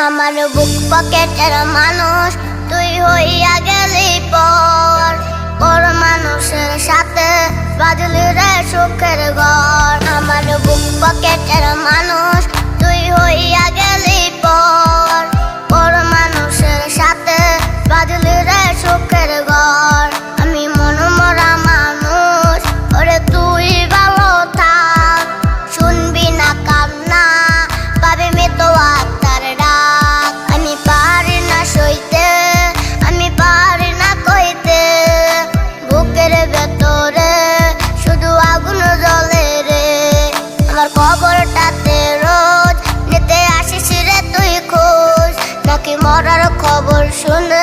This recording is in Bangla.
আমার বুক পকেটের মানুষ তুই হইয়া গেলি পর, পর মানুষের সাথে বাজলি রে সুখের ঘর। আমার বুক পকেটের মানুষ তুই হইয়া গেলি পর, পর মানুষের সাথে বাজলি রে সুখের ঘর। আমি মনমরা মানুষ, ওরে তুই ভালো থাক, শুনবি না কান্না পাবি মৃত আত্মার ডাক। আমি পারি না সইতে, আমি পারি না কইতে, বুকের ভেতরে শুধু আগুন জ্বলে রে। আমার খবরটাতে রোজ নিতে আসিস রে তুই খোঁজ, নাকি মরার খবর শুনে